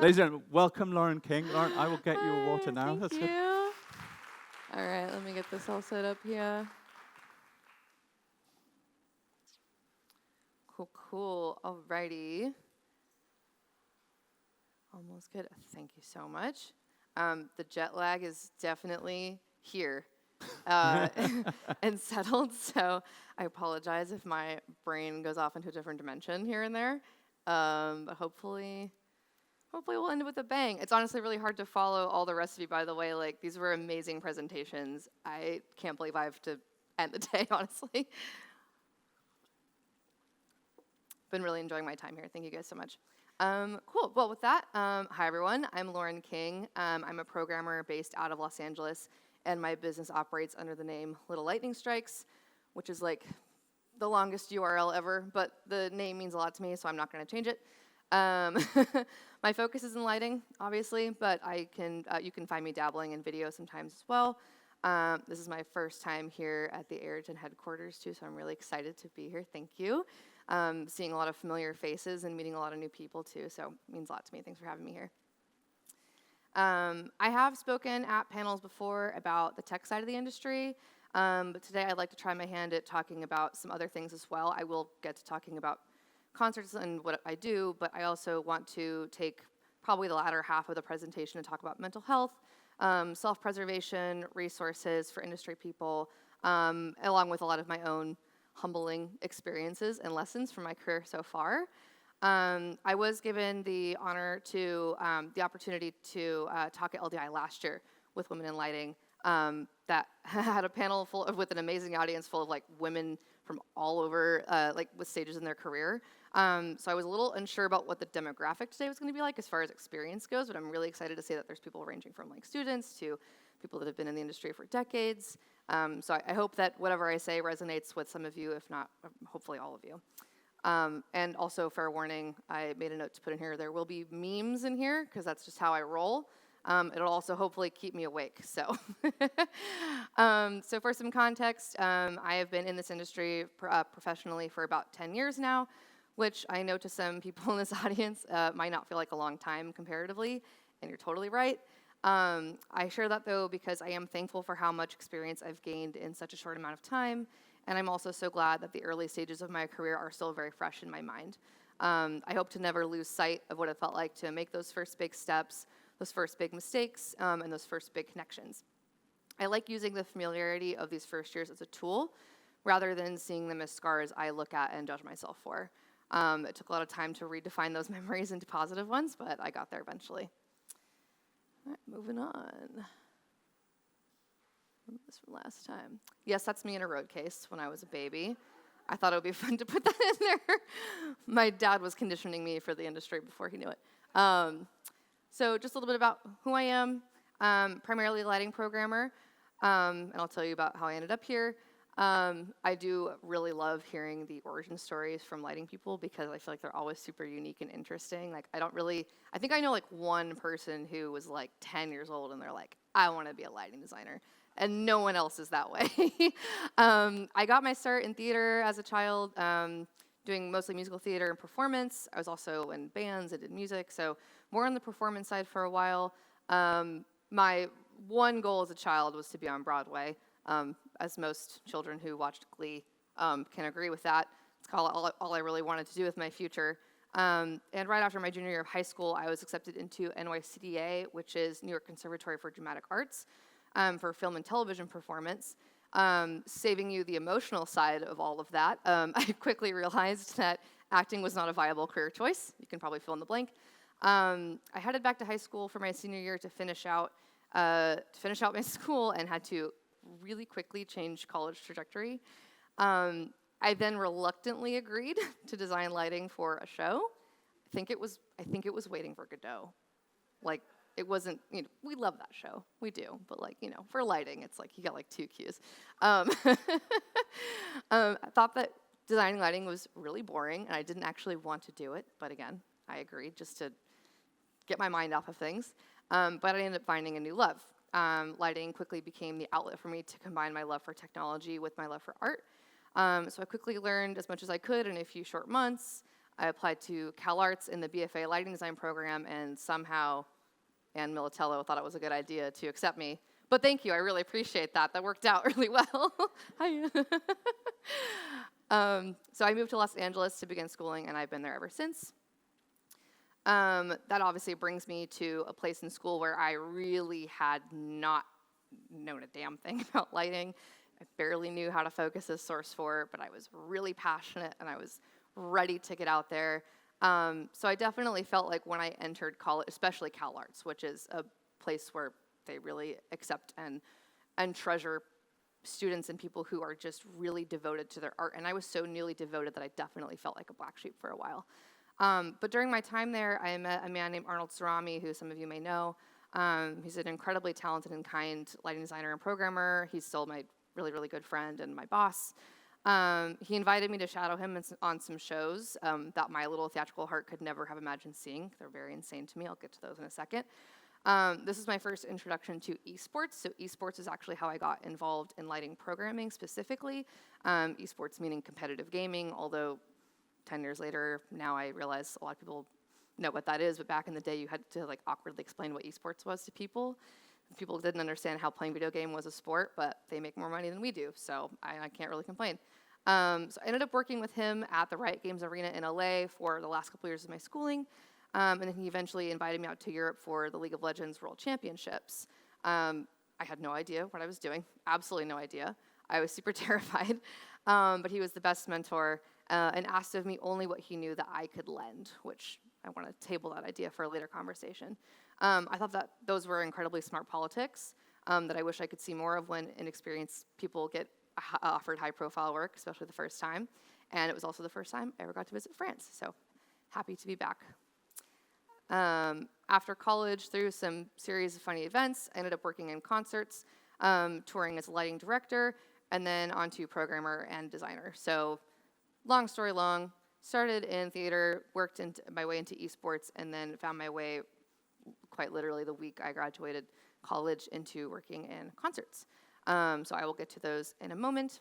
Ladies and gentlemen, welcome Lauren King. Lauren, I will get you a water now. Thank That's you. good. All right, let me get this all set up here. Cool. Alrighty. Almost good. Thank you so much. The jet lag is definitely here and settled, so I apologize if my brain goes off into a different dimension here and there. But hopefully we'll end it with a bang. It's honestly really hard to follow all the rest of you, by the way. Like, these were amazing presentations. I can't believe I have to end the day, honestly. Been really enjoying my time here. Thank you guys so much. Cool. Well, with that, hi, everyone. I'm Lauren King. I'm a programmer based out of Los Angeles, and my business operates under the name Little Lightning Strikes, which is like the longest URL ever, but the name means a lot to me, so I'm not going to change it. My focus is in lighting, obviously, but you can find me dabbling in video sometimes as well. This is my first time here at the Ayrton headquarters, too, so I'm really excited to be here. Thank you. Seeing a lot of familiar faces and meeting a lot of new people, too, so it means a lot to me. Thanks for having me here. I have spoken at panels before about the tech side of the industry, but today I'd like to try my hand at talking about some other things as well. I will get to talking about concerts and what I do, but I also want to take probably the latter half of the presentation to talk about mental health, self-preservation, resources for industry people, along with a lot of my own humbling experiences and lessons from my career so far. I was given the honor to, the opportunity to talk at LDI last year with Women in Lighting that had a panel with an amazing audience full of like women from all over, like with stages in their career. So I was a little unsure about what the demographic today was going to be like as far as experience goes, but I'm really excited to say that there's people ranging from like students to people that have been in the industry for decades. So I hope that whatever I say resonates with some of you, if not, hopefully all of you. And also, fair warning, I made a note to put in here, there will be memes in here, because that's just how I roll. It'll also hopefully keep me awake, so. So for some context, I have been in this industry professionally for about 10 years now, which I know to some people in this audience might not feel like a long time comparatively, and you're totally right. I share that, though, because I am thankful for how much experience I've gained in such a short amount of time, and I'm also so glad that the early stages of my career are still very fresh in my mind. I hope to never lose sight of what it felt like to make those first big steps, those first big mistakes, and those first big connections. I like using the familiarity of these first years as a tool, rather than seeing them as scars I look at and judge myself for. It took a lot of time to redefine those memories into positive ones, but I got there eventually. All right, moving on. This from last time. Yes, that's me in a road case when I was a baby. I thought it would be fun to put that in there. My dad was conditioning me for the industry before he knew it. So just a little bit about who I am. Primarily a lighting programmer, and I'll tell you about how I ended up here. I do really love hearing the origin stories from lighting people because I feel like they're always super unique and interesting. Like, I think I know like one person who was like 10 years old and they're like, I want to be a lighting designer. And no one else is that way. I got my start in theater as a child, doing mostly musical theater and performance. I was also in bands, I did music, so more on the performance side for a while. My one goal as a child was to be on Broadway, as most children who watched Glee can agree with that. It's all I really wanted to do with my future. And right after my junior year of high school, I was accepted into NYCDA, which is New York Conservatory for Dramatic Arts, for film and television performance. Saving you the emotional side of all of that, I quickly realized that acting was not a viable career choice. You can probably fill in the blank. I headed back to high school for my senior year to finish out my school and had to really quickly change college trajectory. I then reluctantly agreed to design lighting for a show. I think it was Waiting for Godot. Like, it wasn't, we love that show. We do. But, for lighting, it's like you got, 2 cues. I thought that designing lighting was really boring, and I didn't actually want to do it. But again, I agreed just to get my mind off of things. But I ended up finding a new love. Lighting quickly became the outlet for me to combine my love for technology with my love for art. So I quickly learned as much as I could in a few short months. I applied to CalArts in the BFA lighting design program, and somehow Ann Militello thought it was a good idea to accept me. But thank you, I really appreciate that. That worked out really well. Hi. So I moved to Los Angeles to begin schooling, and I've been there ever since. That obviously brings me to a place in school where I really had not known a damn thing about lighting. I barely knew how to focus as source for, but I was really passionate and I was ready to get out there. So I definitely felt like when I entered college, especially CalArts, which is a place where they really accept and treasure students and people who are just really devoted to their art. And I was so newly devoted that I definitely felt like a black sheep for a while. But during my time there, I met a man named Arnold Cerami, who some of you may know. He's an incredibly talented and kind lighting designer and programmer. He's still my really, really good friend and my boss. He invited me to shadow him on some shows that my little theatrical heart could never have imagined seeing. They're very insane to me. I'll get to those in a second. This is my first introduction to esports. So esports is actually how I got involved in lighting programming specifically. Esports meaning competitive gaming, although 10 years later, now I realize a lot of people know what that is, but back in the day, you had to like awkwardly explain what esports was to people. People didn't understand how playing video game was a sport, but they make more money than we do, so I can't really complain. So I ended up working with him at the Riot Games Arena in LA for the last couple years of my schooling, and then he eventually invited me out to Europe for the League of Legends World Championships. I had no idea what I was doing, absolutely no idea. I was super terrified, but he was the best mentor and asked of me only what he knew that I could lend, which I want to table that idea for a later conversation. I thought that those were incredibly smart politics that I wish I could see more of when inexperienced people get offered high-profile work, especially the first time. And it was also the first time I ever got to visit France, so happy to be back. After college, through some series of funny events, I ended up working in concerts, touring as a lighting director, and then onto programmer and designer. So long story long, started in theater, worked my way into esports, and then found my way, quite literally the week I graduated college, into working in concerts. So I will get to those in a moment.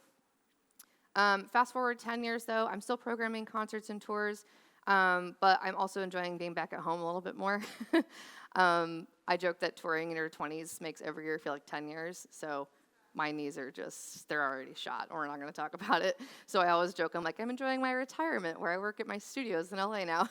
Fast forward 10 years though, I'm still programming concerts and tours, but I'm also enjoying being back at home a little bit more. I joke that touring in your 20s makes every year feel like 10 years, so my knees are just, they're already shot, or we're not gonna talk about it. So I always joke, I'm like, I'm enjoying my retirement where I work at my studios in LA now.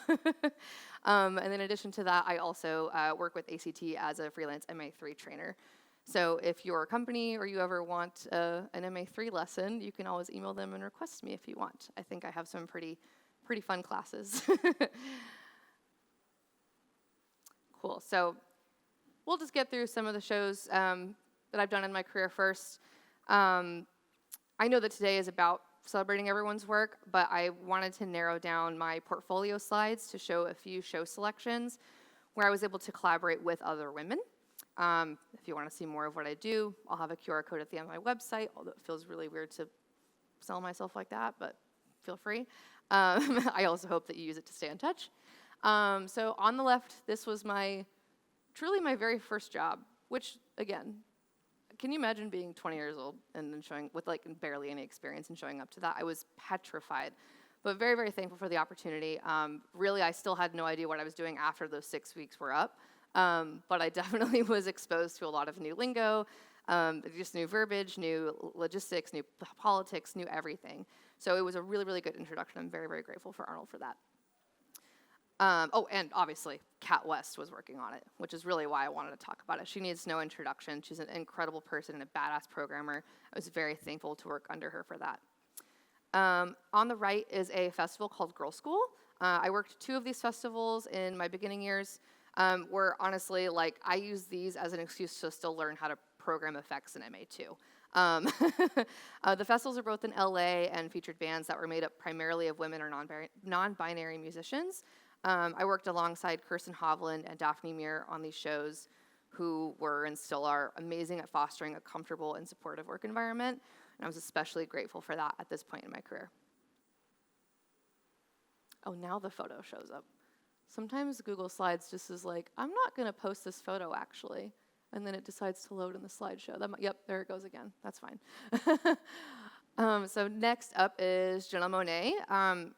And in addition to that, I also work with ACT as a freelance MA3 trainer. So if you're a company or you ever want an MA3 lesson, you can always email them and request me if you want. I think I have some pretty fun classes. Cool, so we'll just get through some of the shows that I've done in my career first. I know that today is about celebrating everyone's work, but I wanted to narrow down my portfolio slides to show a few show selections where I was able to collaborate with other women. If you want to see more of what I do, I'll have a QR code at the end of my website, although it feels really weird to sell myself like that, but feel free. I also hope that you use it to stay in touch. So on the left, this was truly my very first job, which, again, can you imagine being 20 years old and then showing, with like barely any experience and showing up to that? I was petrified, but very, very thankful for the opportunity. Really, I still had no idea what I was doing after those 6 weeks were up, but I definitely was exposed to a lot of new lingo, just new verbiage, new logistics, new politics, new everything. So it was a really, really good introduction. I'm very, very grateful for Arnold for that. Oh, and obviously, Kat West was working on it, which is really why I wanted to talk about it. She needs no introduction. She's an incredible person and a badass programmer. I was very thankful to work under her for that. On the right is a festival called Girl School. I worked 2 of these festivals in my beginning years, where honestly, like, I use these as an excuse to still learn how to program effects in MA2. The festivals are both in LA and featured bands that were made up primarily of women or non-binary musicians. I worked alongside Kirsten Hovland and Daphne Muir on these shows, who were and still are amazing at fostering a comfortable and supportive work environment, and I was especially grateful for that at this point in my career. Oh, now the photo shows up. Sometimes Google Slides just is like, I'm not going to post this photo actually, and then it decides to load in the slideshow. Yep, there it goes again. That's fine. So next up is Janelle Monáe.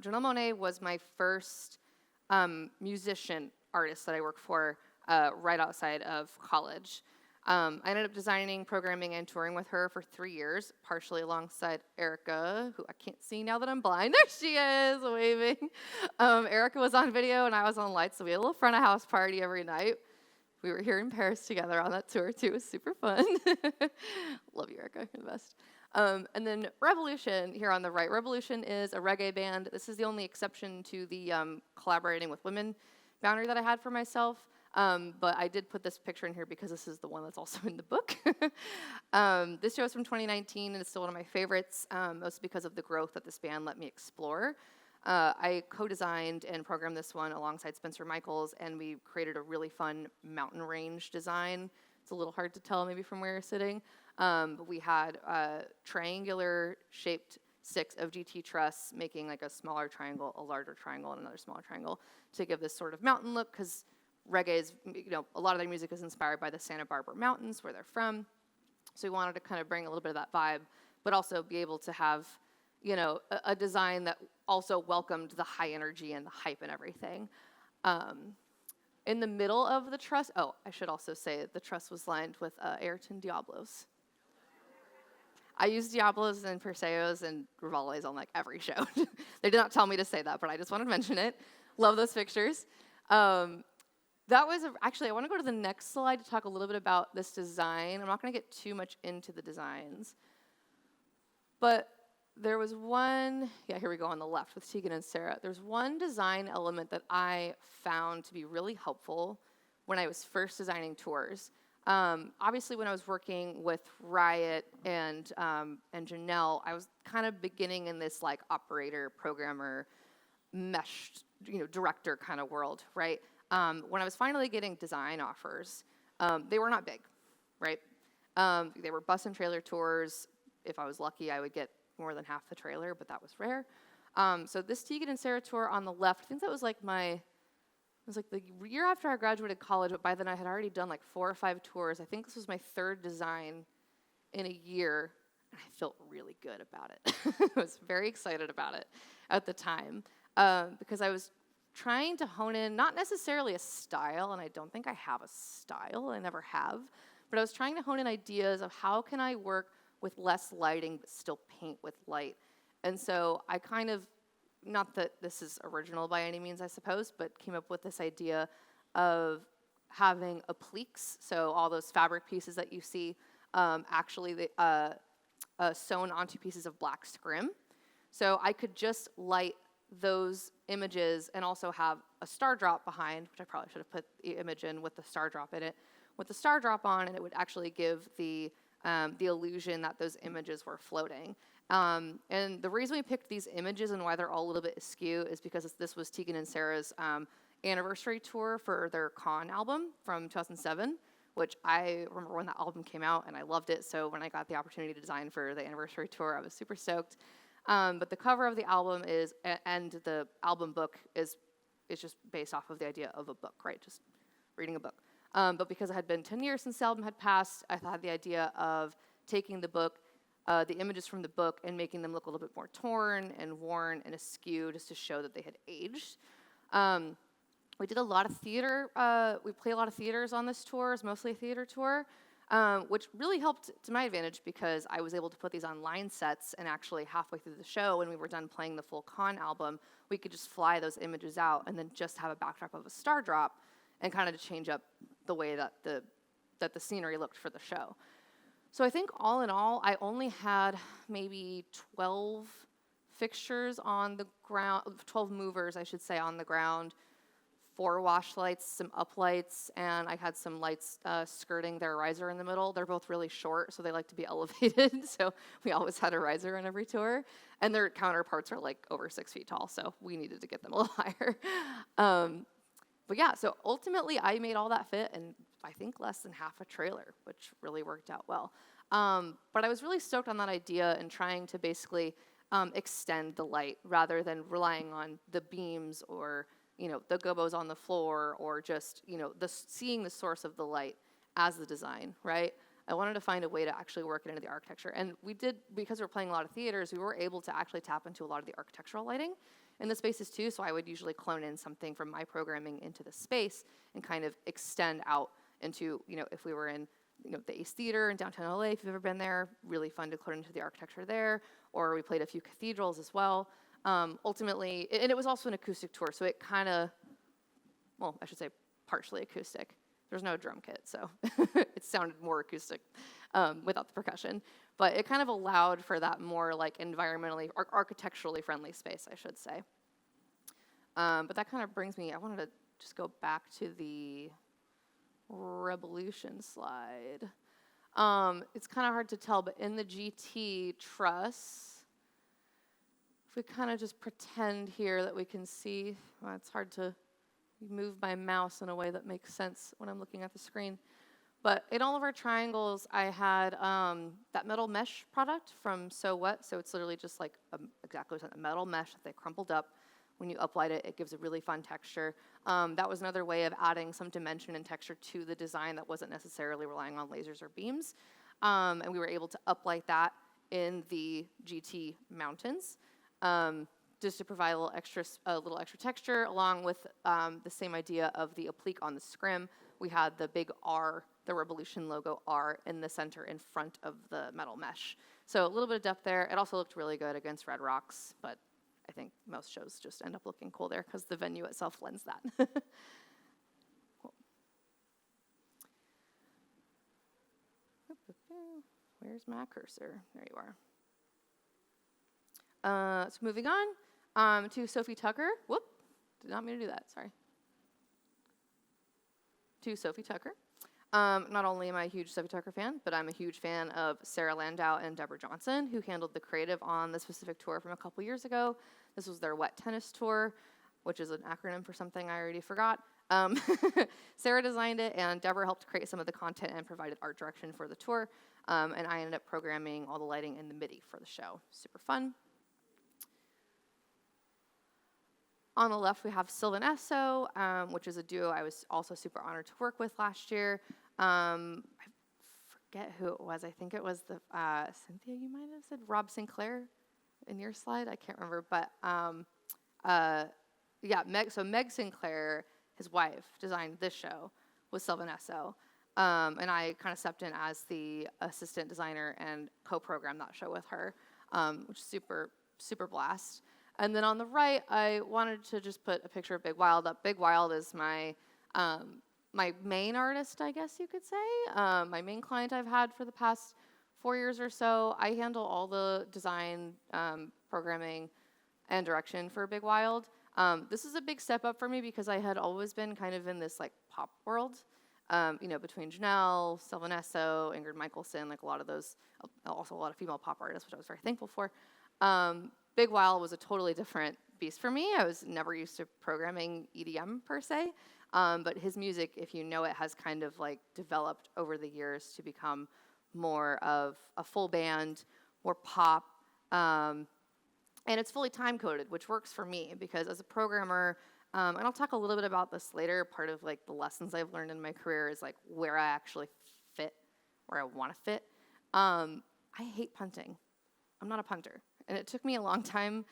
Janelle Monáe was my first musician artist that I worked for right outside of college. I ended up designing, programming, and touring with her for 3 years, partially alongside Erica, who I can't see now that I'm blind. There she is, waving. Erica was on video, and I was on lights, so we had a little front of house party every night. We were here in Paris together on that tour, too. It was super fun. Love you, Erica. You're the best. And then Revolution, here on the right. Revolution is a reggae band. This is the only exception to the collaborating with women boundary that I had for myself. But I did put this picture in here because this is the one that's also in the book. This show is from 2019, and it's still one of my favorites, mostly because of the growth that this band let me explore. I co-designed and programmed this one alongside Spencer Michaels, and we created a really fun mountain range design. It's a little hard to tell maybe from where you're sitting. But we had triangular-shaped sticks of GT truss, making like a smaller triangle, a larger triangle, and another smaller triangle to give this sort of mountain look, because reggae is, a lot of their music is inspired by the Santa Barbara Mountains, where they're from. So we wanted to kind of bring a little bit of that vibe, but also be able to have, a design that also welcomed the high energy and the hype and everything. In the middle of the truss, I should also say the truss was lined with Ayrton Diablos. I use Diablos and Perseos and Rivales on like every show. They did not tell me to say that, but I just wanted to mention it. Love those pictures. Actually, I want to go to the next slide to talk a little bit about this design. I'm not going to get too much into the designs. But there was one, here we go on the left with Tegan and Sarah. There's one design element that I found to be really helpful when I was first designing tours. Obviously, when I was working with Riot and Janelle, I was kind of beginning in this like operator, programmer, meshed, director kind of world, right? When I was finally getting design offers, they were not big, right? They were bus and trailer tours. If I was lucky, I would get more than half the trailer, but that was rare. So this Tegan and Sarah tour on the left, I think that was like the year after I graduated college, but by then I had already done like 4 or 5 tours. I think this was my 3rd design in a year, and I felt really good about it. I was very excited about it at the time, because I was trying to hone in, not necessarily a style, and I don't think I have a style, I never have, but I was trying to hone in ideas of how can I work with less lighting but still paint with light. And so I kind of, not that this is original by any means, I suppose, but came up with this idea of having appliques, so all those fabric pieces that you see, actually sewn onto pieces of black scrim. So I could just light those images and also have a star drop behind, which I probably should have put the image in with the star drop in it, with the star drop on, and it would actually give the illusion that those images were floating. And the reason we picked these images and why they're all a little bit askew is because this was Tegan and Sarah's anniversary tour for their Con album from 2007, which I remember when that album came out, and I loved it. So when I got the opportunity to design for the anniversary tour, I was super stoked. But the cover of the album and the album book is just based off of the idea of a book, right? Just reading a book. But because it had been 10 years since the album had passed, I had the idea of taking the book, the images from the book, and making them look a little bit more torn and worn and askew, just to show that they had aged. We did a lot of theater. We played a lot of theaters on this tour. It's mostly a theater tour, which really helped to my advantage because I was able to put these on line sets, and actually halfway through the show, when we were done playing the full Con album, we could just fly those images out and then just have a backdrop of a star drop and kind of to change up the way that the scenery looked for the show. So I think all in all, I only had maybe 12 fixtures on the ground, 12 movers, I should say, on the ground, 4 wash lights, some uplights, and I had some lights skirting their riser in the middle. They're both really short, so they like to be elevated, so we always had a riser on every tour. And their counterparts are like over 6 feet tall, so we needed to get them a little higher. But yeah, so ultimately I made all that fit in, I think, less than half a trailer, which really worked out well. But I was really stoked on that idea and trying to basically extend the light rather than relying on the beams or, the gobos on the floor, or just, seeing the source of the light as the design, right? I wanted to find a way to actually work it into the architecture. And we did, because we're playing a lot of theaters, we were able to actually tap into a lot of the architectural lighting in the spaces too. So I would usually clone in something from my programming into the space and kind of extend out into, if we were in the Ace Theater in downtown LA, if you've ever been there, really fun to clone into the architecture there. Or we played a few cathedrals as well. Ultimately, and it was also an acoustic tour, so it kind of, well, I should say partially acoustic. There's no drum kit, so it sounded more acoustic without the percussion. But it kind of allowed for that more like environmentally, architecturally friendly space, I should say. But that kind of brings me, I wanted to just go back to the Revolution slide. It's kind of hard to tell, but in the GT truss, if we kind of just pretend here that we can see, well, it's hard to move my mouse in a way that makes sense when I'm looking at the screen. But in all of our triangles, I had that metal mesh product from So What. So it's literally just like exactly a metal mesh that they crumpled up. When you uplight it, it gives a really fun texture. That was another way of adding some dimension and texture to the design that wasn't necessarily relying on lasers or beams. And we were able to uplight that in the GT mountains. Just to provide a little extra texture, along with the same idea of the applique on the scrim. We had the big R, the Revolution logo R, in the center in front of the metal mesh. So a little bit of depth there. It also looked really good against red rocks, but I think most shows just end up looking cool there because the venue itself lends that. Cool. Where's my cursor? There you are. So moving on to Sophie Tucker. Whoop, did not mean to do that, sorry. To Sophie Tucker. Not only am I a huge Sophie Tucker fan, but I'm a huge fan of Sarah Landau and Deborah Johnson, who handled the creative on the specific tour from a couple years ago. This was their Wet Tennis Tour, which is an acronym for something I already forgot. Sarah designed it, and Deborah helped create some of the content and provided art direction for the tour. And I ended up programming all the lighting in the MIDI for the show. Super fun. On the left, we have Sylvan Esso, which is a duo I was also super honored to work with last year. I forget who it was. I think it was the Cynthia, you might have said, Rob Sinclair in your slide. I can't remember. But yeah, Meg Sinclair, his wife, designed this show with Sylvan Esso. And I kind of stepped in as the assistant designer and co-programmed that show with her, which is super, super blast. And then on the right, I wanted to just put a picture of Big Wild up. Big Wild is my my main artist, I guess you could say, my main client I've had for the past 4 years or so. I handle all the design, programming, and direction for Big Wild. This is a big step up for me because I had always been kind of in this like pop world, between Janelle, Sylvan Esso, Ingrid Michaelson, like a lot of those, also a lot of female pop artists, which I was very thankful for. Big Wild was a totally different beast for me. I was never used to programming EDM per se, but his music, if you know it, has kind of like developed over the years to become more of a full band, more pop, and it's fully time-coded, which works for me because as a programmer, and I'll talk a little bit about this later, part of like the lessons I've learned in my career is like where I actually fit, where I want to fit. I hate punting. I'm not a punter. And it took me a long time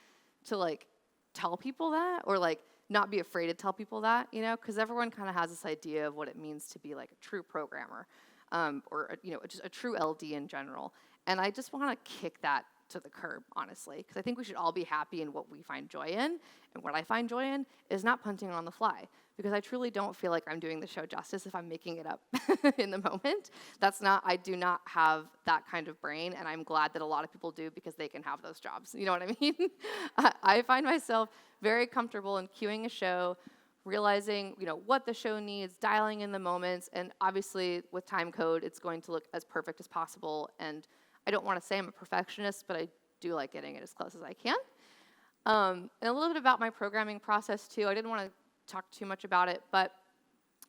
to like tell people that, or like not be afraid to tell people that, because everyone kind of has this idea of what it means to be like a true programmer, or just a true LD in general. And I just want to kick that to the curb, honestly, because I think we should all be happy in what we find joy in. And what I find joy in is not punting on the fly, because I truly don't feel like I'm doing the show justice if I'm making it up in the moment. I do not have that kind of brain, and I'm glad that a lot of people do because they can have those jobs. You know what I mean? I find myself very comfortable in queuing a show, realizing, what the show needs, dialing in the moments, and obviously with time code, it's going to look as perfect as possible. And I don't want to say I'm a perfectionist, but I do like getting it as close as I can. And a little bit about my programming process, too. I didn't want to talk too much about it, but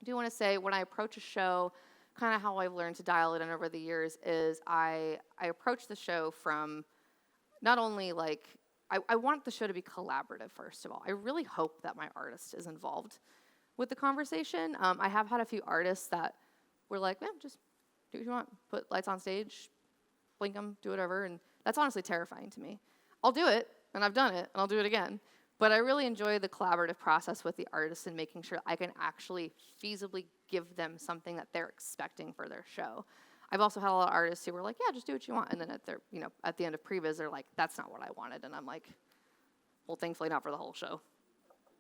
I do want to say when I approach a show, kind of how I've learned to dial it in over the years is I approach the show from not only like, I want the show to be collaborative, first of all. I really hope that my artist is involved with the conversation. I have had a few artists that were like, just do what you want. Put lights on stage, blink them, do whatever. And that's honestly terrifying to me. I'll do it, and I've done it, and I'll do it again. But I really enjoy the collaborative process with the artists and making sure I can actually feasibly give them something that they're expecting for their show. I've also had a lot of artists who were like, yeah, just do what you want. And then at the end of previs, they're like, that's not what I wanted. And I'm like, well, thankfully not for the whole show.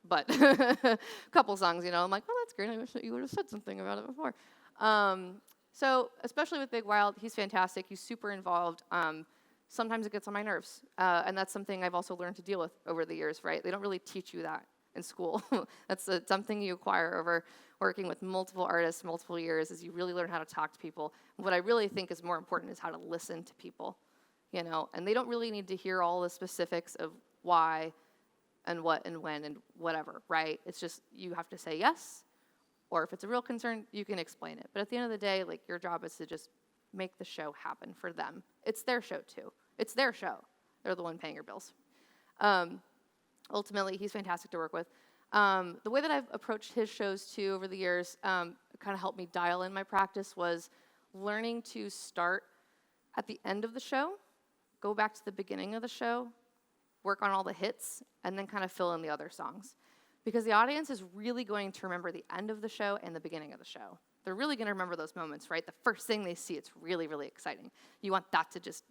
But a couple songs, I'm like, oh, that's great. I wish that you would have said something about it before. So especially with Big Wild, he's fantastic. He's super involved. Sometimes it gets on my nerves. And that's something I've also learned to deal with over the years, right? They don't really teach you that in school. That's something you acquire over working with multiple artists, multiple years, is you really learn how to talk to people. What I really think is more important is how to listen to people, and they don't really need to hear all the specifics of why and what and when and whatever, right? It's just you have to say yes, or if it's a real concern, you can explain it. But at the end of the day, like, your job is to just make the show happen for them. It's their show too. It's their show. They're the one paying your bills. Ultimately, he's fantastic to work with. The way that I've approached his shows too over the years kind of helped me dial in my practice was learning to start at the end of the show, go back to the beginning of the show, work on all the hits, and then kind of fill in the other songs. Because the audience is really going to remember the end of the show and the beginning of the show. They're really going to remember those moments, right? The first thing they see, it's really, really exciting. You want that to just,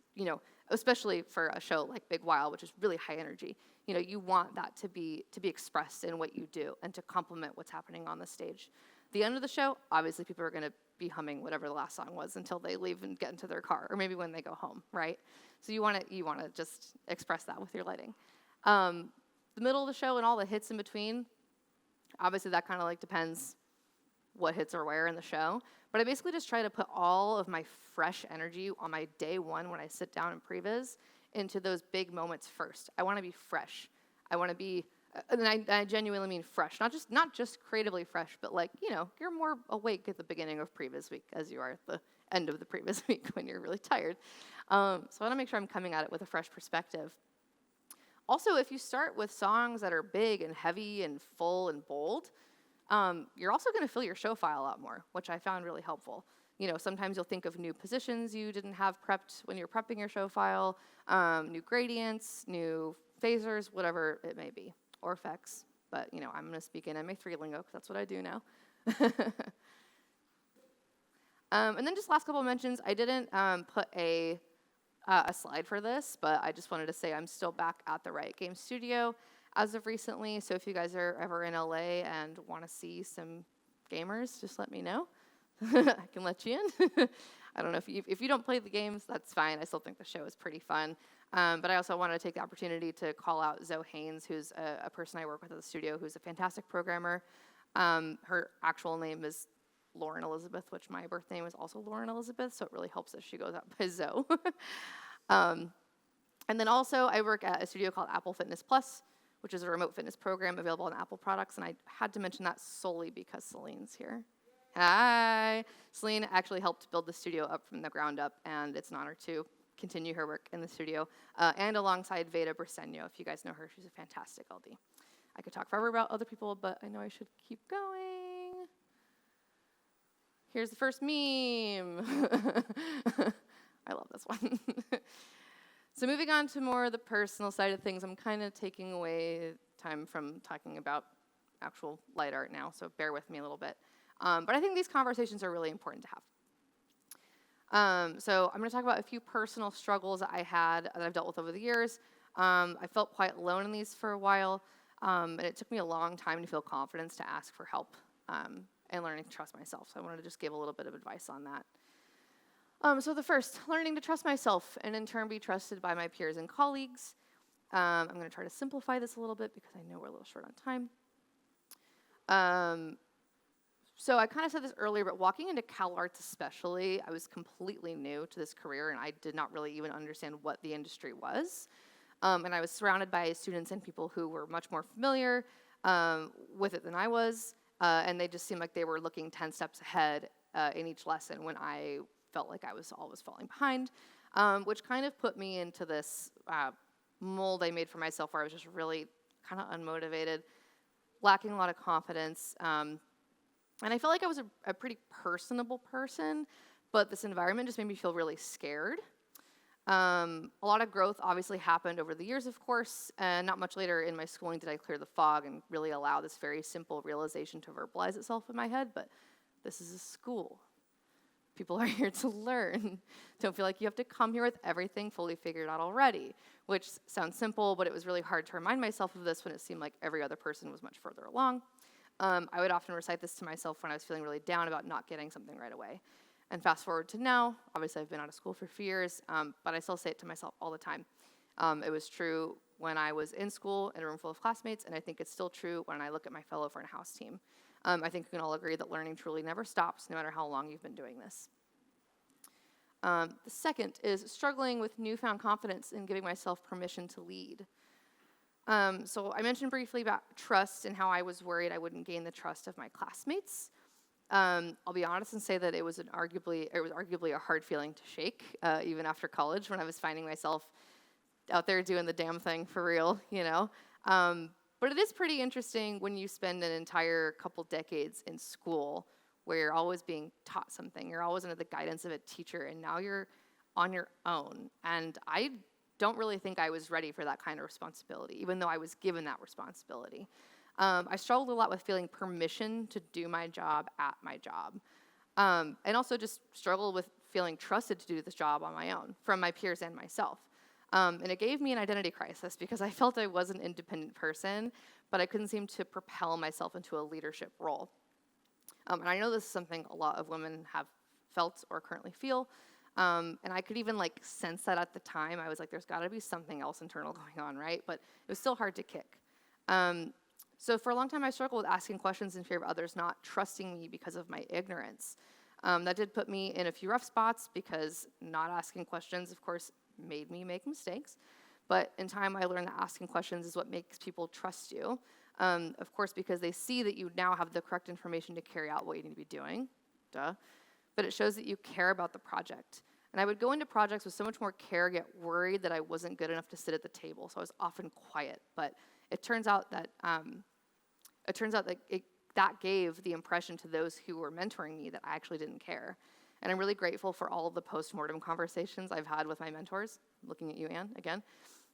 especially for a show like Big Wild, which is really high energy, you want that to be expressed in what you do and to complement what's happening on the stage. The end of the show, obviously people are going to be humming whatever the last song was until they leave and get into their car, or maybe when they go home, right? So you want to just express that with your lighting. The middle of the show and all the hits in between, obviously that kind of like depends what hits are where in the show. But I basically just try to put all of my fresh energy on my day one when I sit down in previs into those big moments first. I want to be fresh. I want to be, and I genuinely mean fresh, not just creatively fresh, but like, you're more awake at the beginning of previs week as you are at the end of the previs week when you're really tired. So I want to make sure I'm coming at it with a fresh perspective. Also, if you start with songs that are big and heavy and full and bold, you're also going to fill your show file a lot more, which I found really helpful. Sometimes you'll think of new positions you didn't have prepped when you're prepping your show file, new gradients, new phasers, whatever it may be, or effects. But, I'm going to speak in MA3 lingo because that's what I do now. And then just last couple of mentions, I didn't put a slide for this, but I just wanted to say I'm still back at the Riot Games studio as of recently. So if you guys are ever in LA and want to see some gamers, just let me know. I can let you in. I don't know if you don't play the games, that's fine. I still think the show is pretty fun. But I also want to take the opportunity to call out Zoe Haynes, who's a person I work with at the studio, who's a fantastic programmer. Her actual name is Lauren Elizabeth, which my birth name is also Lauren Elizabeth, so it really helps that she goes out by Zoe. And then also I work at a studio called Apple Fitness Plus, which is a remote fitness program available on Apple products, and I had to mention that solely because Celine's here. Hi! Celine actually helped build the studio up from the ground up, and it's an honor to continue her work in the studio, and alongside Veda Briseño. If you guys know her, she's a fantastic LD. I could talk forever about other people, but I know I should keep going. Here's the first meme. I love this one. So moving on to more of the personal side of things, I'm kind of taking away time from talking about actual light art now, so bear with me a little bit. But I think these conversations are really important to have. So I'm going to talk about a few personal struggles that I had that I've dealt with over the years. I felt quite alone in these for a while, and it took me a long time to feel confidence to ask for help and learning to trust myself. So I wanted to just give a little bit of advice on that. So the first, learning to trust myself and in turn be trusted by my peers and colleagues. I'm going to try to simplify this a little bit because I know we're a little short on time. So I kind of said this earlier, but walking into Cal Arts especially, I was completely new to this career and I did not really even understand what the industry was. And I was surrounded by students and people who were much more familiar with it than I was. And they just seemed like they were looking 10 steps ahead in each lesson when I felt like I was always falling behind, which kind of put me into this mold I made for myself where I was just really kind of unmotivated, lacking a lot of confidence. And I felt like I was a pretty personable person, But this environment just made me feel really scared. A lot of growth obviously happened over the years, of course, and not much later in my schooling did I clear the fog and really allow this very simple realization to verbalize itself in my head, but this is a school. People are here to learn. Don't feel like you have to come here with everything fully figured out already, which sounds simple, but it was really hard to remind myself of this when it seemed like every other person was much further along. I would often recite this to myself when I was feeling really down about not getting something right away. And fast forward to now, obviously I've been out of school for a few years, but I still say it to myself all the time. It was true when I was in school in a room full of classmates, and I think it's still true when I look at my fellow front of house team. I think we can all agree that learning truly never stops, no matter how long you've been doing this. The second is struggling with newfound confidence in giving myself permission to lead. So I mentioned briefly about trust and how I was worried I wouldn't gain the trust of my classmates. I'll be honest and say that it was arguably a hard feeling to shake, even after college when I was finding myself out there doing the damn thing for real, you know. But it is pretty interesting when you spend an entire couple decades in school where you're always being taught something. You're always under the guidance of a teacher, and now you're on your own. And I don't really think I was ready for that kind of responsibility, even though I was given that responsibility. I struggled a lot with feeling permission to do my job at my job. And also just struggled with feeling trusted to do this job on my own from my peers and myself. And it gave me an identity crisis because I felt I was an independent person, but I couldn't seem to propel myself into a leadership role. And I know this is something a lot of women have felt or currently feel. And I could even sense that at the time. I was like, there's got to be something else internal going on, right? But it was still hard to kick. So for a long time, I struggled with asking questions in fear of others not trusting me because of my ignorance. That did put me in a few rough spots because not asking questions, of course, made me make mistakes. But in time, I learned that asking questions is what makes people trust you. Of course, because they see that you now have the correct information to carry out what you need to be doing. Duh. But it shows that you care about the project. And I would go into projects with so much more care, get worried that I wasn't good enough to sit at the table. So I was often quiet. But it turns out that that gave the impression to those who were mentoring me that I actually didn't care. And I'm really grateful for all of the post-mortem conversations I've had with my mentors. Looking at you, Anne, again.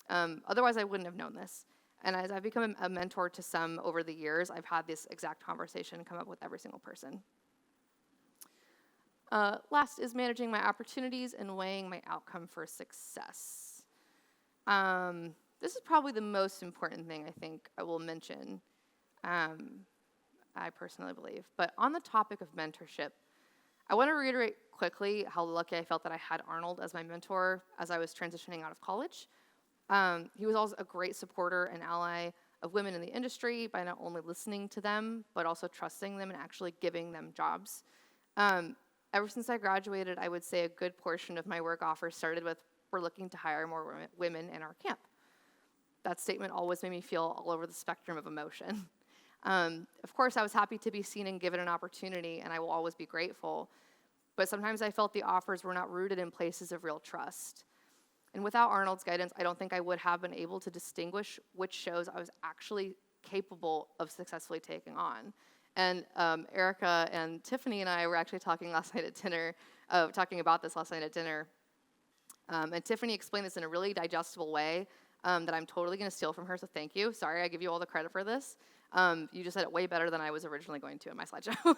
Otherwise, I wouldn't have known this. And as I've become a mentor to some over the years, I've had this exact conversation come up with every single person. Last is managing my opportunities and weighing my outcome for success. This is probably the most important thing I think I will mention, I personally believe. But on the topic of mentorship, I want to reiterate quickly how lucky I felt that I had Arnold as my mentor as I was transitioning out of college. He was also a great supporter and ally of women in the industry by not only listening to them, but also trusting them and actually giving them jobs. Ever since I graduated, I would say a good portion of my work offers started with, we're looking to hire more women in our camp. That statement always made me feel all over the spectrum of emotion. Of course, I was happy to be seen and given an opportunity, and I will always be grateful. But sometimes I felt the offers were not rooted in places of real trust. And without Arnold's guidance, I don't think I would have been able to distinguish which shows I was actually capable of successfully taking on. And Erica and Tiffany and I were actually talking about this last night at dinner. And Tiffany explained this in a really digestible way that I'm totally going to steal from her, so thank you. Sorry, I give you all the credit for this. You just said it way better than I was originally going to in my slideshow.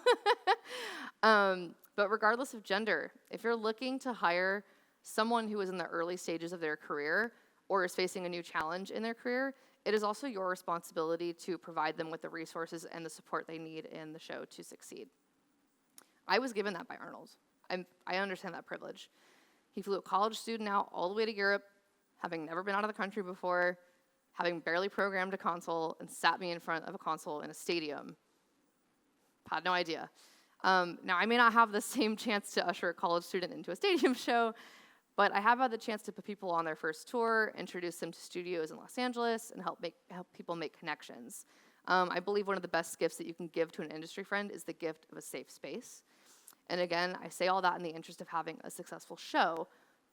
But regardless of gender, if you're looking to hire someone who is in the early stages of their career or is facing a new challenge in their career, it is also your responsibility to provide them with the resources and the support they need in the show to succeed. I was given that by Arnold. I understand that privilege. He flew a college student out all the way to Europe, having never been out of the country before, having barely programmed a console, and sat me in front of a console in a stadium. Had no idea. Now, I may not have the same chance to usher a college student into a stadium show, but I have had the chance to put people on their first tour, introduce them to studios in Los Angeles, and help people make connections. I believe one of the best gifts that you can give to an industry friend is the gift of a safe space. And again, I say all that in the interest of having a successful show,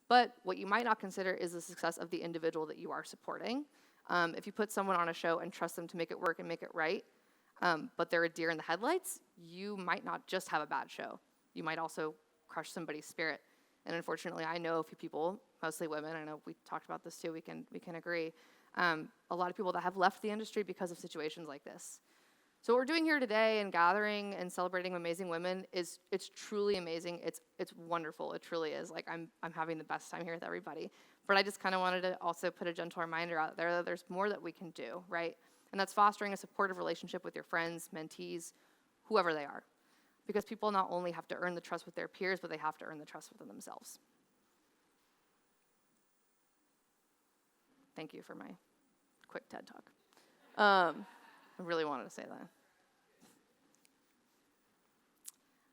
but what you might not consider is the success of the individual that you are supporting. If you put someone on a show and trust them to make it work and make it right, but they're a deer in the headlights, you might not just have a bad show. You might also crush somebody's spirit. And unfortunately, I know a few people, mostly women, I know we talked about this too, we can agree, a lot of people that have left the industry because of situations like this. So what we're doing here today and gathering and celebrating amazing women it's truly amazing. It's wonderful. It truly is. Like I'm having the best time here with everybody. But I just kind of wanted to also put a gentle reminder out there that there's more that we can do, right? And that's fostering a supportive relationship with your friends, mentees, whoever they are. Because people not only have to earn the trust with their peers, but they have to earn the trust within themselves. Thank you for my quick TED Talk. I really wanted to say that.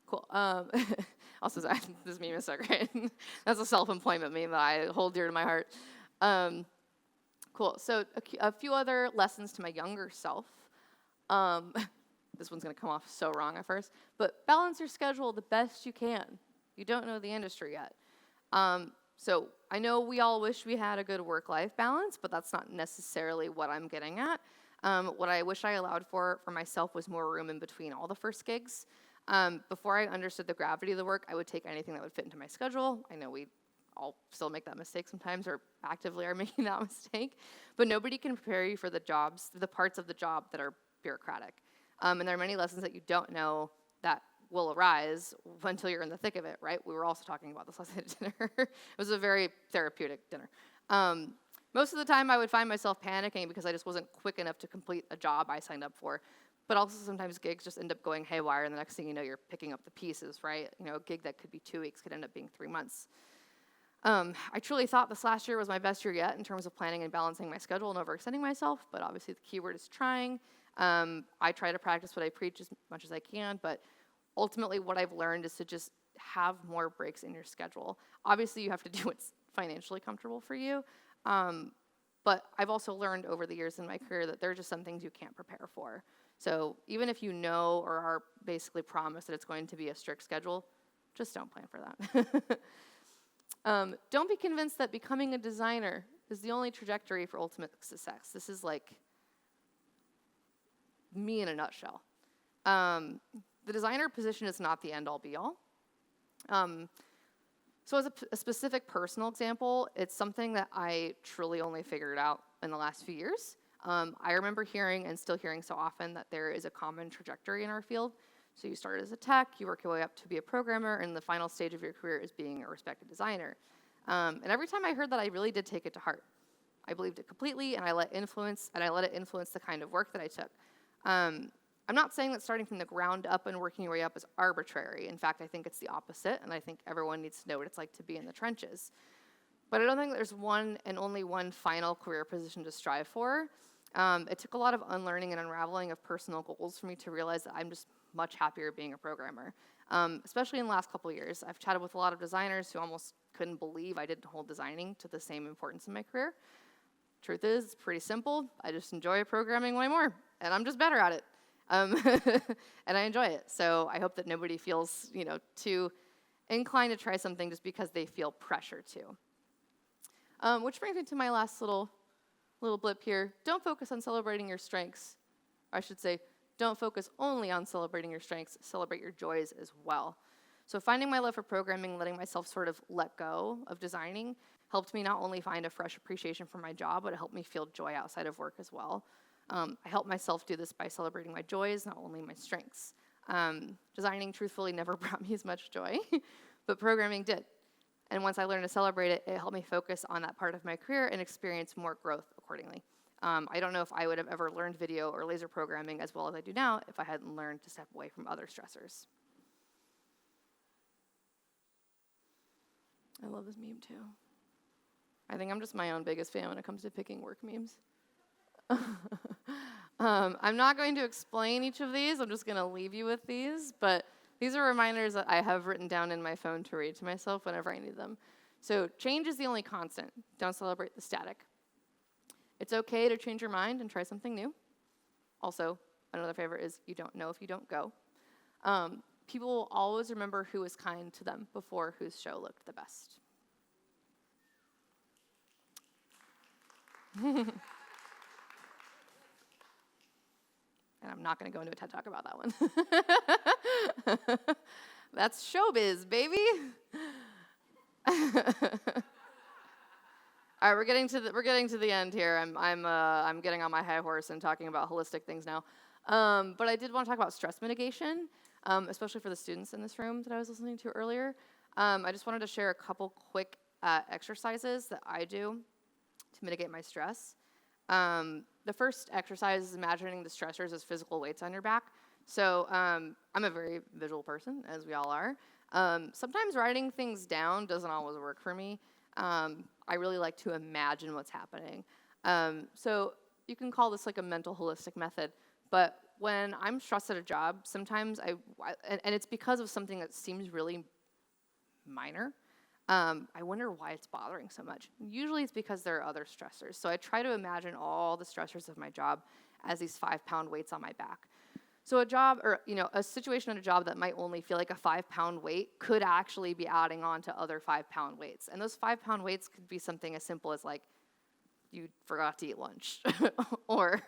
Cool. Also, this meme is so great. That's a self-employment meme that I hold dear to my heart. Cool. So a few other lessons to my younger self. This one's going to come off so wrong at first, but balance your schedule the best you can. You don't know the industry yet. So I know we all wish we had a good work-life balance, but that's not necessarily what I'm getting at. What I wish I allowed for myself was more room in between all the first gigs. Before I understood the gravity of the work, I would take anything that would fit into my schedule. I know we all still make that mistake sometimes, or actively are making that mistake, but nobody can prepare you for the parts of the job that are bureaucratic. And there are many lessons that you don't know that will arise until you're in the thick of it, right? We were also talking about this last night at dinner. It was a very therapeutic dinner. Most of the time I would find myself panicking because I just wasn't quick enough to complete a job I signed up for. But also sometimes gigs just end up going haywire, and the next thing you know, you're picking up the pieces, right? You know, a gig that could be 2 weeks could end up being 3 months. I truly thought this last year was my best year yet in terms of planning and balancing my schedule and overextending myself, but obviously the key word is trying. I try to practice what I preach as much as I can, but ultimately what I've learned is to just have more breaks in your schedule. Obviously you have to do what's financially comfortable for you, but I've also learned over the years in my career that there are just some things you can't prepare for. So even if you know or are basically promised that it's going to be a strict schedule, just don't plan for that. Don't be convinced that becoming a designer is the only trajectory for ultimate success. This is like me in a nutshell. The designer position is not the end-all be-all. So as a specific personal example, it's something that I truly only figured out in the last few years. I remember hearing and still hearing so often that there is a common trajectory in our field. So you start as a tech, you work your way up to be a programmer, and the final stage of your career is being a respected designer. And every time I heard that, I really did take it to heart. I believed it completely, and I let it influence the kind of work that I took. I'm not saying that starting from the ground up and working your way up is arbitrary. In fact, I think it's the opposite, and I think everyone needs to know what it's like to be in the trenches. But I don't think there's one and only one final career position to strive for. It took a lot of unlearning and unraveling of personal goals for me to realize that I'm just much happier being a programmer, especially in the last couple of years. I've chatted with a lot of designers who almost couldn't believe I didn't hold designing to the same importance in my career. Truth is, it's pretty simple. I just enjoy programming way more, and I'm just better at it. And I enjoy it. So I hope that nobody feels, too inclined to try something just because they feel pressure to. Which brings me to my last little blip here. Don't focus on celebrating your strengths. Or I should say, don't focus only on celebrating your strengths. Celebrate your joys as well. So finding my love for programming, letting myself sort of let go of designing, helped me not only find a fresh appreciation for my job, but it helped me feel joy outside of work as well. I help myself do this by celebrating my joys, not only my strengths. Designing, truthfully, never brought me as much joy, but programming did. And once I learned to celebrate it, it helped me focus on that part of my career and experience more growth accordingly. I don't know if I would have ever learned video or laser programming as well as I do now if I hadn't learned to step away from other stressors. I love this meme too. I think I'm just my own biggest fan when it comes to picking work memes. I'm not going to explain each of these. I'm just going to leave you with these. But these are reminders that I have written down in my phone to read to myself whenever I need them. So change is the only constant. Don't celebrate the static. It's okay to change your mind and try something new. Also, another favorite is you don't know if you don't go. People will always remember who was kind to them before whose show looked the best. And I'm not going to go into a TED Talk about that one. That's showbiz, baby. All right, we're getting to the end here. I'm getting on my high horse and talking about holistic things now. But I did want to talk about stress mitigation, especially for the students in this room that I was listening to earlier. I just wanted to share a couple quick exercises that I do to mitigate my stress. The first exercise is imagining the stressors as physical weights on your back. So I'm a very visual person, as we all are. Sometimes writing things down doesn't always work for me. I really like to imagine what's happening. So you can call this like a mental holistic method. But when I'm stressed at a job, sometimes and it's because of something that seems really minor, I wonder why it's bothering so much. Usually it's because there are other stressors. So I try to imagine all the stressors of my job as these 5-pound weights on my back. So a job, or a situation at a job that might only feel like a 5-pound weight could actually be adding on to other 5-pound weights. And those 5-pound weights could be something as simple as like, you forgot to eat lunch, or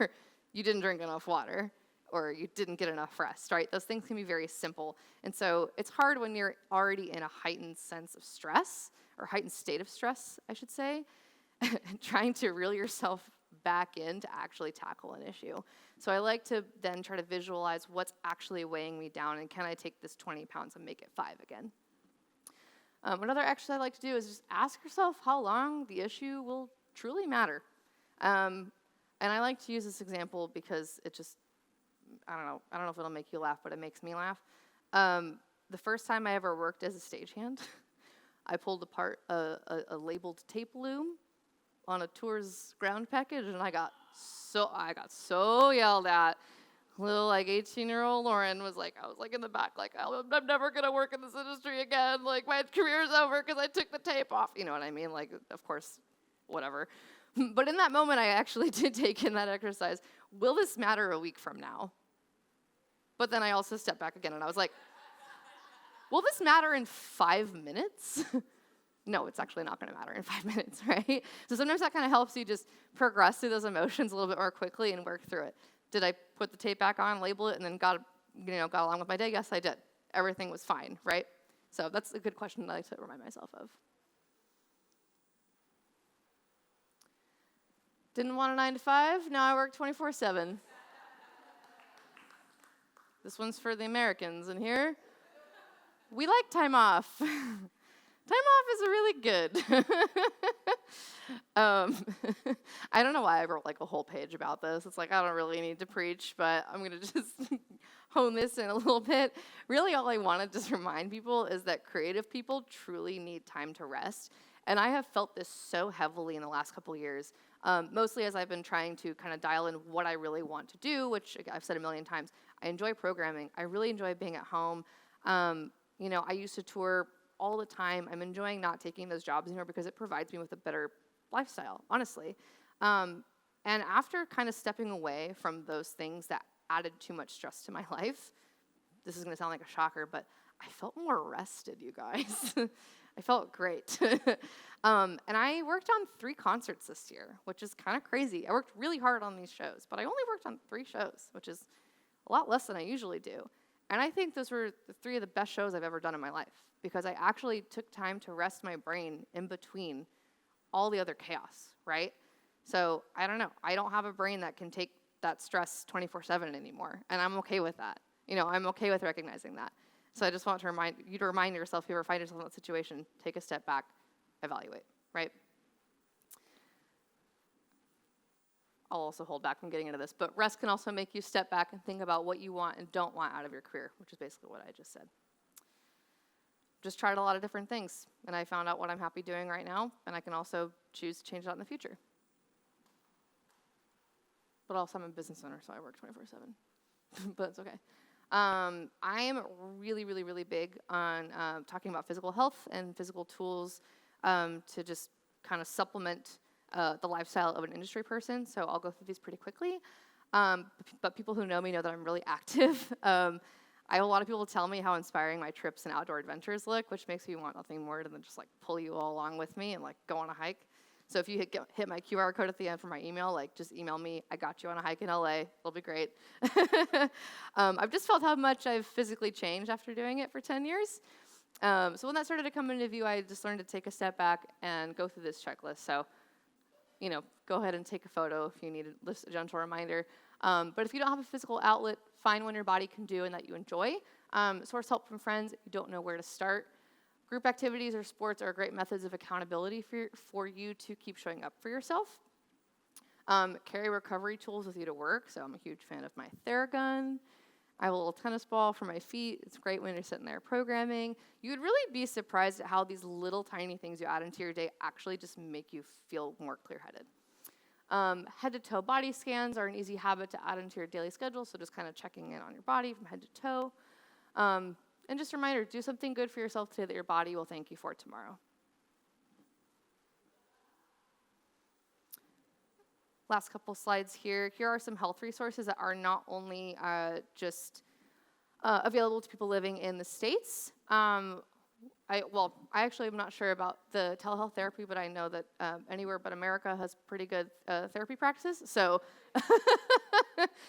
you didn't drink enough water, or you didn't get enough rest, right? Those things can be very simple. And so it's hard when you're already in a heightened sense of stress, or heightened state of stress, I should say, trying to reel yourself back in to actually tackle an issue. So I like to then try to visualize what's actually weighing me down, and can I take this 20 pounds and make it 5 again? Another exercise I like to do is just ask yourself how long the issue will truly matter. And I like to use this example because it just, I don't know if it'll make you laugh, but it makes me laugh. The first time I ever worked as a stagehand, I pulled apart a labeled tape loom on a tour's ground package, and I got so yelled at. Little 18-year-old Lauren I was in the back I'm never gonna work in this industry again. Like, my career's over because I took the tape off. You know what I mean? Of course, whatever. But in that moment, I actually did take in that exercise. Will this matter a week from now? But then I also stepped back again, and I was like, will this matter in 5 minutes? No, it's actually not going to matter in 5 minutes, right? So sometimes that kind of helps you just progress through those emotions a little bit more quickly and work through it. Did I put the tape back on, label it, and then got along with my day? Yes, I did. Everything was fine, right? So that's a good question that I like to remind myself of. Didn't want a 9 to 5, now I work 24/7. This one's for the Americans in here. We like time off. Time off is really good. I don't know why I wrote a whole page about this. It's I don't really need to preach, but I'm going to just hone this in a little bit. Really, all I want to just remind people is that creative people truly need time to rest. And I have felt this so heavily in the last couple years, mostly as I've been trying to kind of dial in what I really want to do, which I've said a million times. I enjoy programming. I really enjoy being at home. I used to tour all the time. I'm enjoying not taking those jobs anymore because it provides me with a better lifestyle, honestly. And after kind of stepping away from those things that added too much stress to my life, this is going to sound like a shocker, but I felt more rested, you guys. I felt great. And I worked on 3 concerts this year, which is kind of crazy. I worked really hard on these shows, but I only worked on 3 shows, which is a lot less than I usually do. And I think those were the 3 of the best shows I've ever done in my life, because I actually took time to rest my brain in between all the other chaos, right? So I don't know. I don't have a brain that can take that stress 24/7 anymore, and I'm okay with that. I'm okay with recognizing that. So I just want to remind yourself, if you ever find yourself in that situation, take a step back, evaluate, right? I'll also hold back from getting into this, but rest can also make you step back and think about what you want and don't want out of your career, which is basically what I just said. Just tried a lot of different things, and I found out what I'm happy doing right now, and I can also choose to change that in the future. But also, I'm a business owner, so I work 24/7, but it's okay. I am really, really, really big on talking about physical health and physical tools to just kind of supplement the lifestyle of an industry person. So I'll go through these pretty quickly. But people who know me know that I'm really active. I have a lot of people tell me how inspiring my trips and outdoor adventures look, which makes me want nothing more than just pull you all along with me and go on a hike. So if you hit my QR code at the end for my email, like just email me. I got you on a hike in LA. It'll be great. I've just felt how much I've physically changed after doing it for 10 years. So when that started to come into view, I just learned to take a step back and go through this checklist. So, go ahead and take a photo if you need a gentle reminder. But if you don't have a physical outlet, find one your body can do and that you enjoy. Source help from friends if you don't know where to start. Group activities or sports are great methods of accountability for you to keep showing up for yourself. Carry recovery tools with you to work. So I'm a huge fan of my Theragun. I have a little tennis ball for my feet. It's great when you're sitting there programming. You would really be surprised at how these little tiny things you add into your day actually just make you feel more clear-headed. Head-to-toe body scans are an easy habit to add into your daily schedule, so just kind of checking in on your body from head to toe. And just a reminder, do something good for yourself today that your body will thank you for tomorrow. Last couple slides here. Here are some health resources that are not only just available to people living in the States. I actually am not sure about the telehealth therapy, but I know that anywhere but America has pretty good therapy practices. So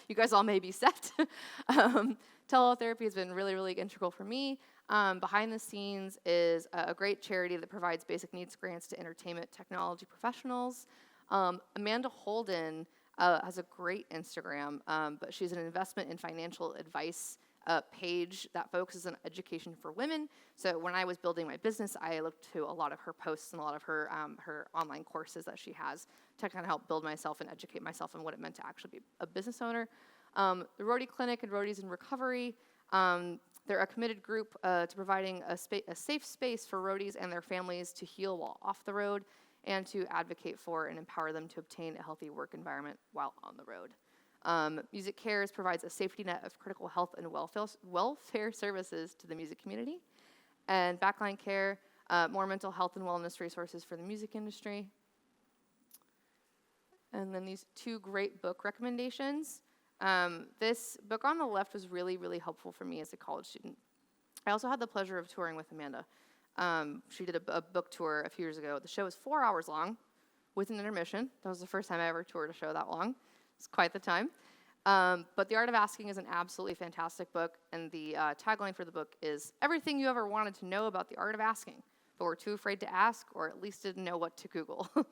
you guys all may be set. Telehealth therapy has been really, really integral for me. Behind the scenes is a great charity that provides basic needs grants to entertainment technology professionals. Amanda Holden has a great Instagram, but she's an investment in financial advice page that focuses on education for women. So when I was building my business, I looked to a lot of her posts and a lot of her online courses that she has to kind of help build myself and educate myself on what it meant to actually be a business owner. The Roadie Clinic and Roadies in Recovery, they're a committed group to providing a safe space for roadies and their families to heal while off the road and to advocate for and empower them to obtain a healthy work environment while on the road. Music Cares provides a safety net of critical health and welfare services to the music community. And Backline Care, more mental health and wellness resources for the music industry. And then these two great book recommendations. This book on the left was really, really helpful for me as a college student. I also had the pleasure of touring with Amanda. She did a book tour a few years ago. The show was 4 hours long with an intermission. That was the first time I ever toured a show that long. It's quite the time. But The Art of Asking is an absolutely fantastic book, and the tagline for the book is everything you ever wanted to know about the art of asking, but were too afraid to ask, or at least didn't know what to Google, which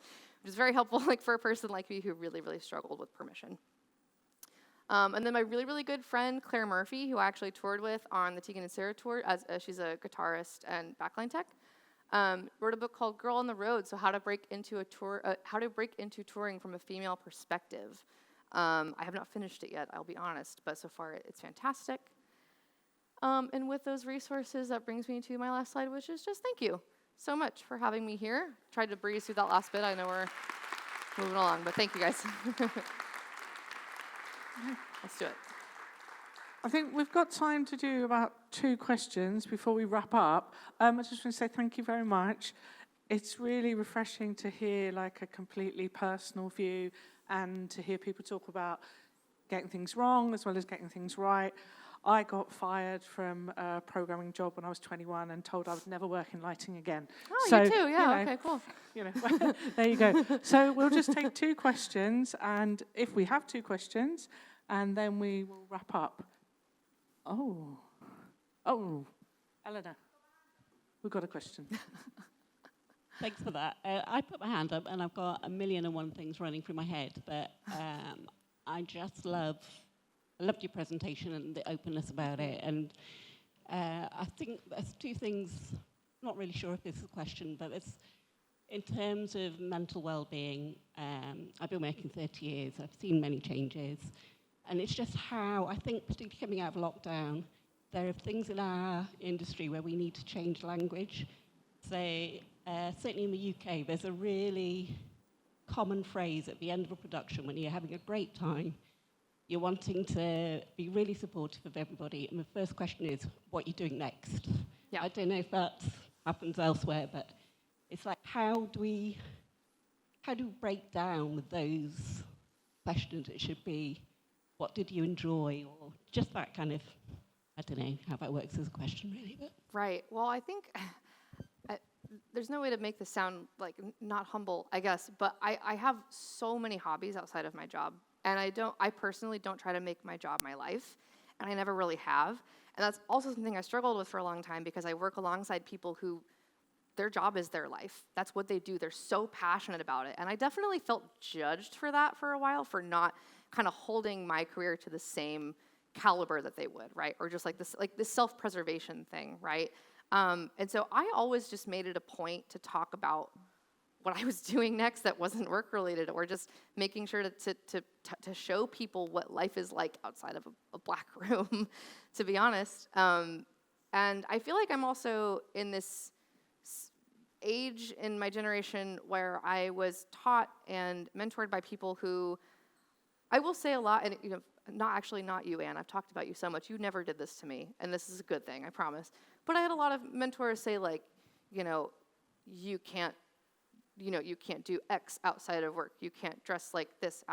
is very helpful for a person like me who really, really struggled with permission. And then my really, really good friend, Claire Murphy, who I actually toured with on the Tegan and Sarah tour, as she's a guitarist and backline tech, wrote a book called Girl on the Road, so how to break into touring from a female perspective. I have not finished it yet, I'll be honest, but so far it's fantastic. And with those resources, that brings me to my last slide, which is just thank you so much for having me here. Tried to breeze through that last bit. I know we're moving along, but thank you guys. Let's do it. I think we've got time to do about 2 questions before we wrap up. I just want to say thank you very much. It's really refreshing to hear like a completely personal view and to hear people talk about getting things wrong as well as getting things right. I got fired from a programming job when I was 21 and told I would never work in lighting again. Oh, so, you too, yeah, okay, cool. There you go. So we'll just take 2 questions, and if we have 2 questions, and then we will wrap up. Oh, Eleanor, we've got a question. Thanks for that. I put my hand up, and I've got 1,000,001 things running through my head, but I just loved your presentation and the openness about it. And I think there's 2 things, not really sure if this is a question, but it's in terms of mental well-being. I've been working 30 years. I've seen many changes. And it's just how, I think, particularly coming out of lockdown, there are things in our industry where we need to change language. Say, certainly in the UK, there's a really common phrase at the end of a production when you're having a great time. You're wanting to be really supportive of everybody, and the first question is, what are you doing next? Yeah. I don't know if that happens elsewhere, but it's like, how do we break down those questions? It should be, what did you enjoy, or just that kind of, I don't know how that works as a question, really. But. Right. Well, I think there's no way to make this sound like not humble, I guess, but I have so many hobbies outside of my job, and I personally don't try to make my job my life, and I never really have. And that's also something I struggled with for a long time because I work alongside people who their job is their life. That's what they do. They're so passionate about it. And I definitely felt judged for that for a while, for not kind of holding my career to the same caliber that they would, right? Or just like this self-preservation thing, right? And so I always just made it a point to talk about what I was doing next that wasn't work-related, or just making sure to show people what life is like outside of a black room, to be honest. And I feel like I'm also in this age in my generation where I was taught and mentored by people who, I will say a lot, and not you, Anne. I've talked about you so much. You never did this to me, and this is a good thing, I promise. But I had a lot of mentors say, like, you can't do X outside of work. You can't dress like this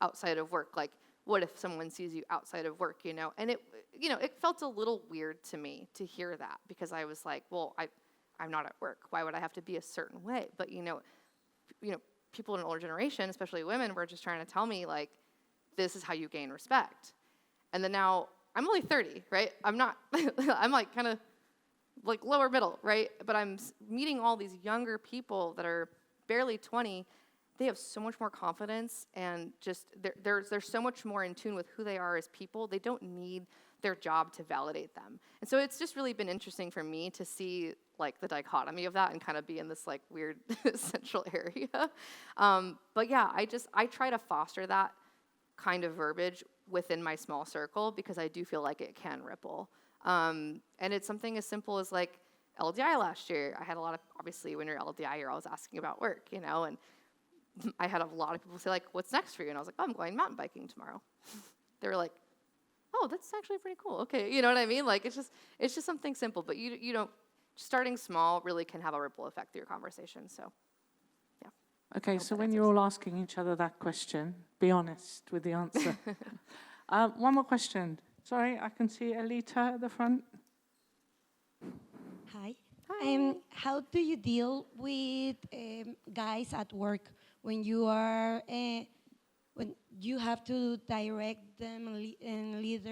outside of work. Like, what if someone sees you outside of work, And it felt a little weird to me to hear that, because I was like, well, I'm not at work. Why would I have to be a certain way? But, people in an older generation, especially women, were just trying to tell me, like, this is how you gain respect. And then now, I'm only 30, right? I'm not, I'm like kind of like lower middle, right? But I'm meeting all these younger people that are barely 20. They have so much more confidence, and just they're so much more in tune with who they are as people. They don't need their job to validate them. And so it's just really been interesting for me to see like the dichotomy of that and kind of be in this like weird central area. But yeah, I try to foster that kind of verbiage within my small circle, because I do feel like it can ripple. And it's something as simple as like LDI last year. I had a lot of, obviously when you're LDI, you're always asking about work, and I had a lot of people say like, what's next for you? And I was like, oh, I'm going mountain biking tomorrow. They were like, oh, that's actually pretty cool. Okay, you know what I mean? Like, it's just something simple, but you don't, starting small really can have a ripple effect through your conversation, so, yeah. Okay, so when you're all asking each other that question, be honest with the answer. One more question. Sorry, I can see Alita at the front. Hi. Hi. How do you deal with guys at work when you are when you have to direct them and lead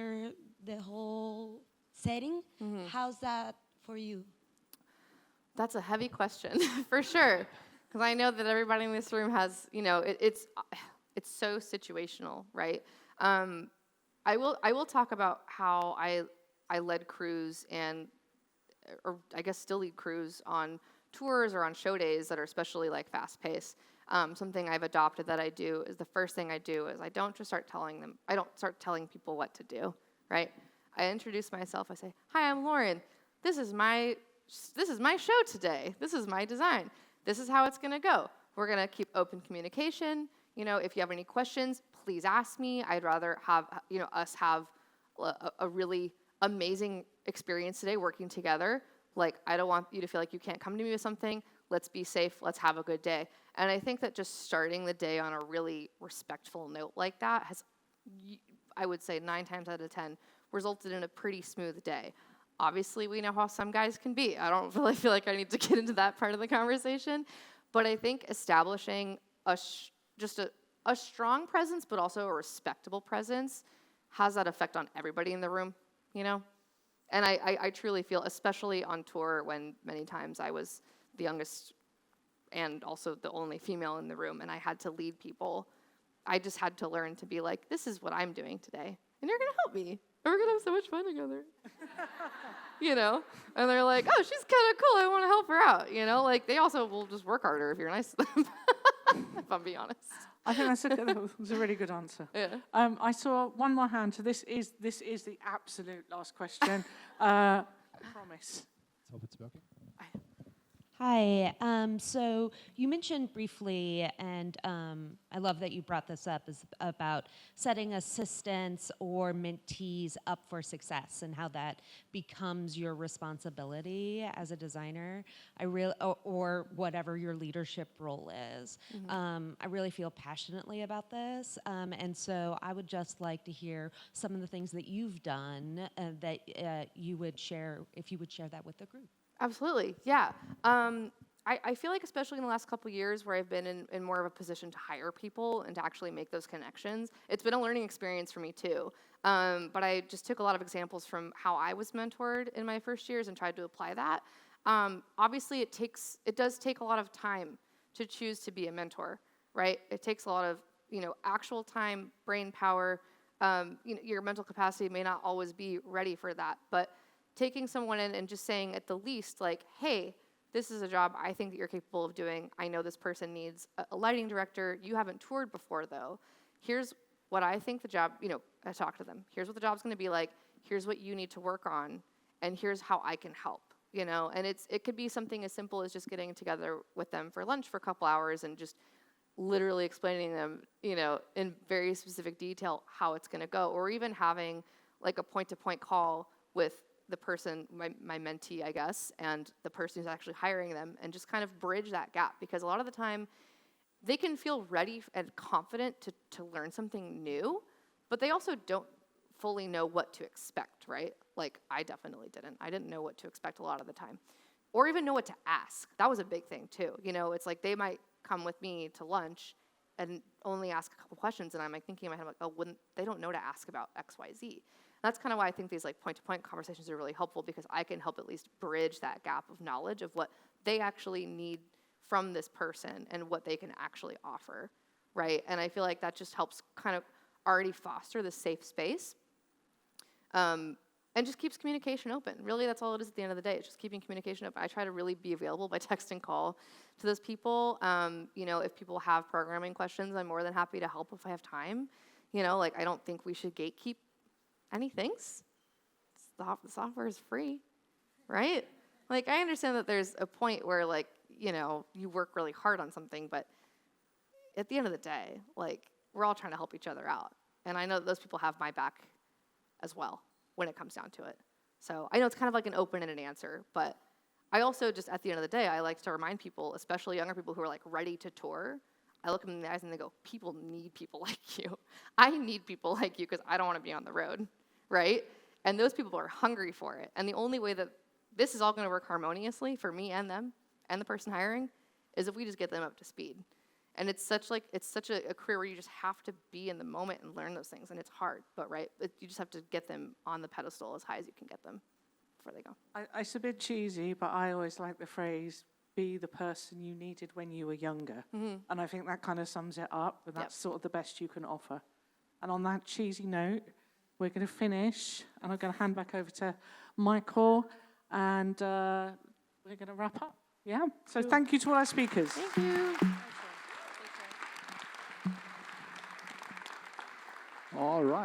the whole setting? Mm-hmm. How's that for you? That's a heavy question, for sure, because I know that everybody in this room has, it's so situational, right? I will talk about how I led crews or I guess still lead crews on tours or on show days that are especially like fast paced. Something I've adopted that I do is the first thing I do is I don't start telling people what to do, right? I introduce myself. I say, hi, I'm Lauren. This is my show today. This is my design. This is how it's going to go. We're going to keep open communication. If you have any questions, please ask me. I'd rather have, us have a really amazing experience today working together. Like, I don't want you to feel like you can't come to me with something. Let's be safe. Let's have a good day. And I think that just starting the day on a really respectful note like that has, I would say 9 times out of 10, resulted in a pretty smooth day. Obviously, we know how some guys can be. I don't really feel like I need to get into that part of the conversation. But I think establishing just a strong presence, but also a respectable presence, has that effect on everybody in the room, And I truly feel, especially on tour, when many times I was the youngest and also the only female in the room, and I had to lead people, I just had to learn to be like, this is what I'm doing today, and you're going to help me. And we're going to have so much fun together. And they're like, oh, she's kind of cool. I want to help her out, Like, they also will just work harder if you're nice to them, if I'm being honest. I think that was a really good answer. Yeah. I saw one more hand, so this is the absolute last question. I promise. Let's hope it's working. Hi. So you mentioned briefly, and I love that you brought this up, is about setting assistants or mentees up for success and how that becomes your responsibility as a designer. Or whatever your leadership role is. Mm-hmm. I really feel passionately about this, and so I would just like to hear some of the things that you've done that you would share, if you would share that with the group. Absolutely, yeah. I feel like especially in the last couple years where I've been in more of a position to hire people and to actually make those connections, it's been a learning experience for me too. But I just took a lot of examples from how I was mentored in my first years and tried to apply that. Obviously, it does take a lot of time to choose to be a mentor, right? It takes a lot of actual time, brain power. Your mental capacity may not always be ready for that, but taking someone in and just saying at the least like, hey, this is a job I think that you're capable of doing. I know this person needs a lighting director. You haven't toured before though. Here's what I think the job, I talk to them. Here's what the job's gonna be like. Here's what you need to work on. And here's how I can help, And it could be something as simple as just getting together with them for lunch for a couple hours and just literally explaining them, in very specific detail how it's gonna go. Or even having like a point-to-point call with the person, my mentee, I guess, and the person who's actually hiring them, and just kind of bridge that gap. Because a lot of the time, they can feel ready and confident to learn something new, but they also don't fully know what to expect, right? Like, I definitely didn't. I didn't know what to expect a lot of the time. Or even know what to ask. That was a big thing, too. It's like they might come with me to lunch and only ask a couple questions, and I'm like thinking in my head, like, oh, they don't know to ask about X, Y, Z. That's kind of why I think these like point-to-point conversations are really helpful, because I can help at least bridge that gap of knowledge of what they actually need from this person and what they can actually offer, right? And I feel like that just helps kind of already foster the safe space, and just keeps communication open. Really, that's all it is at the end of the day. It's just keeping communication open. I try to really be available by text and call to those people. If people have programming questions, I'm more than happy to help if I have time. I don't think we should gatekeep anything. The software is free, right? Like, I understand that there's a point where, like, you work really hard on something, but at the end of the day, like, we're all trying to help each other out. And I know that those people have my back as well when it comes down to it. So I know it's kind of like an open-ended answer, but I also just, at the end of the day, I like to remind people, especially younger people who are, like, ready to tour. I look them in the eyes and they go, people need people like you. I need people like you because I don't want to be on the road, right? And those people are hungry for it. And the only way that this is all going to work harmoniously for me and them and the person hiring is if we just get them up to speed. And it's such a career where you just have to be in the moment and learn those things. And it's hard, but you just have to get them on the pedestal as high as you can get them before they go. It's a bit cheesy, but I always like the phrase, be the person you needed when you were younger. Mm-hmm. And I think that kind of sums it up, and that's sort of the best you can offer. And on that cheesy note, we're going to finish, and I'm going to hand back over to Michael, and we're going to wrap up. Yeah? So thank you to all our speakers. Thank you. All right.